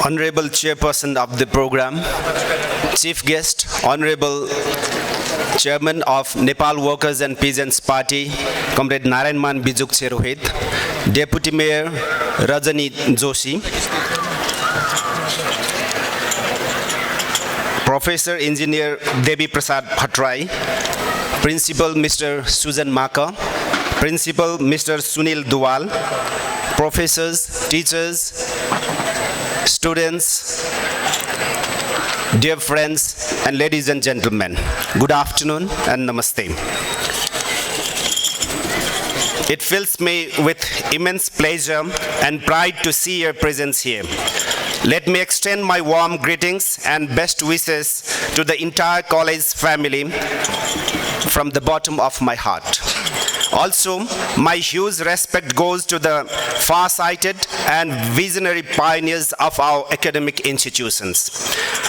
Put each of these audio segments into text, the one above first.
Honorable Chairperson of the program, Chief Guest, Honorable Chairman of Nepal Workers and Peasants Party, Comrade Narayanman Bijuk Cherohit, Deputy Mayor Rajani Joshi, Professor Engineer Devi Prasad Bhattrai, Principal Mr. Susan Maka, Principal Mr. Sunil Duwal, Professors, Teachers, Students, dear friends, and ladies and gentlemen, good afternoon and namaste. It fills me with immense pleasure and pride to see your presence here. Let me extend my warm greetings and best wishes to the entire college family from the bottom of my heart. Also, my huge respect goes to the far-sighted and visionary pioneers of our academic institutions.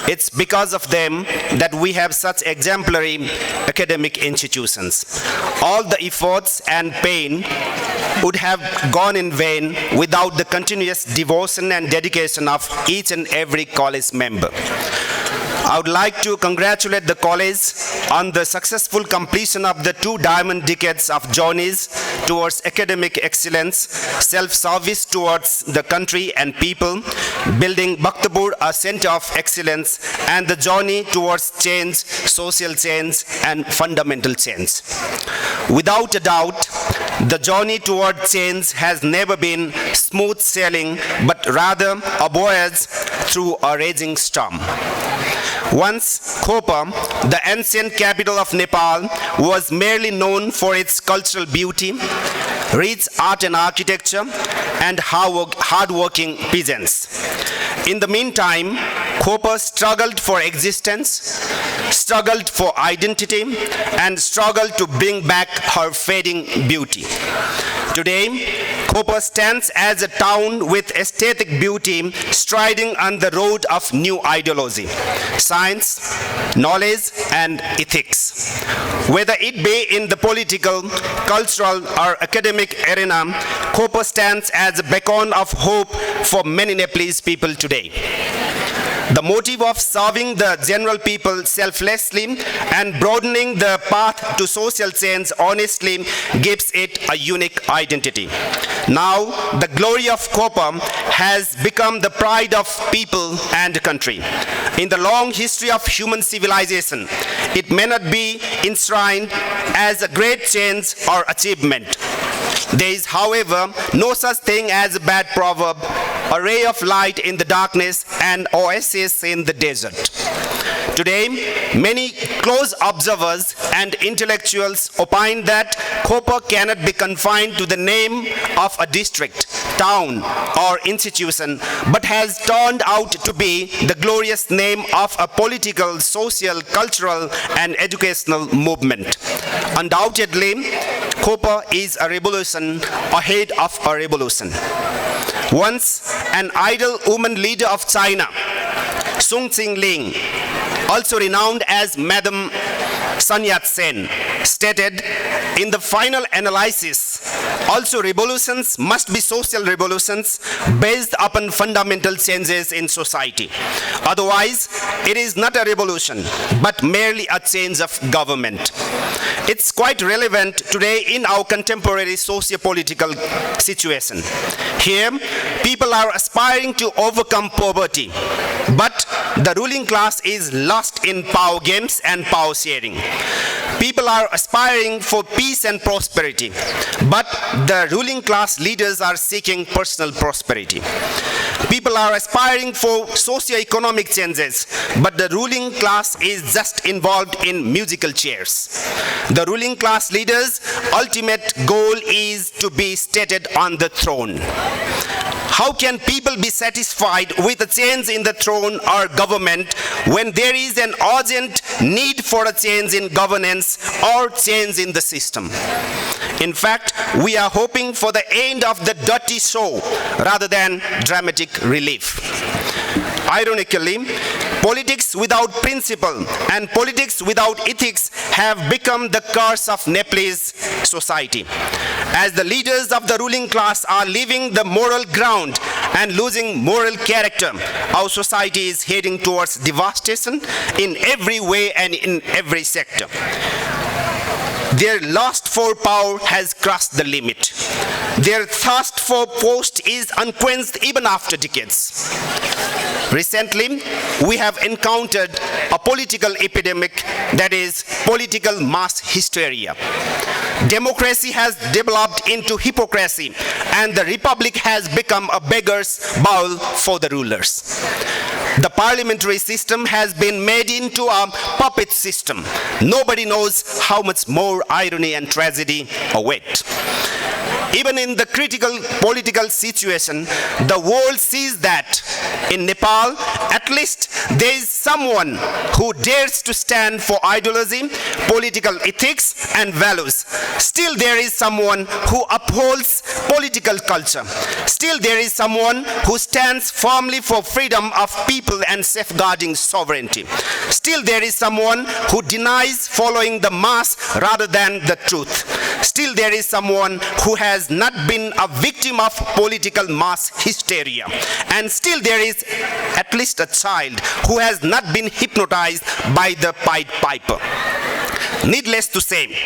It's because of them that we have such exemplary academic institutions. All the efforts and pain would have gone in vain without the continuous devotion and dedication of each and every college member. I would like to congratulate the college on the successful completion of the 2 diamond decades of journeys towards academic excellence, self-service towards the country and people, building Bhaktapur a center of excellence, and the journey towards change, social change, and fundamental change. Without a doubt, the journey toward change has never been smooth sailing, but rather a voyage through a raging storm. Once, Kopa, the ancient capital of Nepal, was merely known for its cultural beauty, rich art and architecture, and hard-working peasants. In the meantime, Kopa struggled for existence, struggled for identity, and struggled to bring back her fading beauty. Today, Kopa stands as a town with aesthetic beauty, striding on the road of new ideology, science, knowledge, and ethics. Whether it be in the political, cultural, or academic arena, Kopa stands as a beacon of hope for many Nepalese people today. The motive of serving the general people selflessly and broadening the path to social change honestly gives it a unique identity. Now, the glory of Kopa has become the pride of people and country. In the long history of human civilization, it may not be enshrined as a great change or achievement. There is, however, no such thing as a bad proverb, a ray of light in the darkness, and oasis in the desert. Today, many close observers and intellectuals opine that Kopa cannot be confined to the name of a district, town, or institution, but has turned out to be the glorious name of a political, social, cultural, and educational movement. Undoubtedly, Kopa is a revolution ahead of a revolution. Once an idle woman leader of China, Sun Qingling, also renowned as Madam Sun Yat-sen, stated, in the final analysis, also revolutions must be social revolutions based upon fundamental changes in society. Otherwise, it is not a revolution, but merely a change of government. It's quite relevant today in our contemporary socio-political situation. Here, people are aspiring to overcome poverty, but the ruling class is lost in power games and power sharing. People are aspiring for peace and prosperity, but the ruling class leaders are seeking personal prosperity. People are aspiring for socio-economic changes, but the ruling class is just involved in musical chairs. The ruling class leaders' ultimate goal is to be seated on the throne. How can people be satisfied with a change in the throne or government when there is an urgent need for a change in governance or change in the system? In fact, we are hoping for the end of the dirty show rather than dramatic relief. Ironically, politics without principle and politics without ethics have become the curse of Nepalese society. As the leaders of the ruling class are leaving the moral ground and losing moral character, our society is heading towards devastation in every way and in every sector. Their lust for power has crossed the limit. Their thirst for post is unquenched even after decades. Recently, we have encountered a political epidemic, that is, political mass hysteria. Democracy has developed into hypocrisy, and the republic has become a beggar's bowl for the rulers. The parliamentary system has been made into a puppet system. Nobody knows how much more irony and tragedy await. Even in the critical political situation, the world sees that in Nepal, at least there is someone who dares to stand for ideology, political ethics, and values. Still there is someone who upholds political culture. Still there is someone who stands firmly for freedom of people and safeguarding sovereignty. Still there is someone who denies following the mass rather than the truth. Still there is someone who has not been a victim of political mass hysteria. And still there is at least a child who has not been hypnotized by the Pied Piper. Needless to say,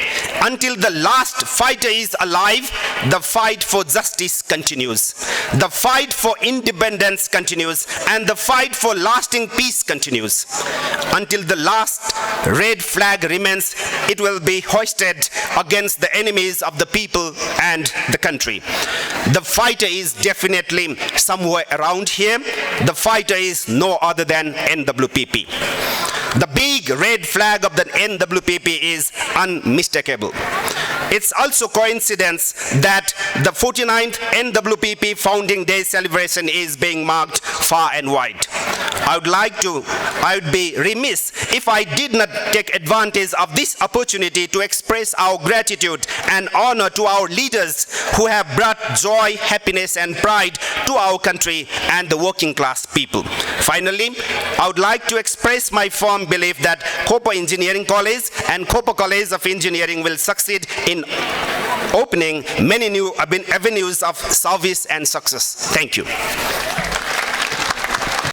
until the last fighter is alive, the fight for justice continues. The fight for independence continues, and the fight for lasting peace continues. Until the last red flag remains, it will be hoisted against the enemies of the people and the country. The fighter is definitely somewhere around here. The fighter is no other than NWPP. The big red flag of the NWPP is unmistakable. It's also coincidence that the 49th NWPP Founding Day celebration is being marked far and wide. I would be remiss if I did not take advantage of this opportunity to express our gratitude and honor to our leaders who have brought joy, happiness, and pride to our country and the working class people. Finally, I would like to express my firm belief that Kopo Engineering College and Kopo College of Engineering will succeed in opening many new avenues of service and success. Thank you.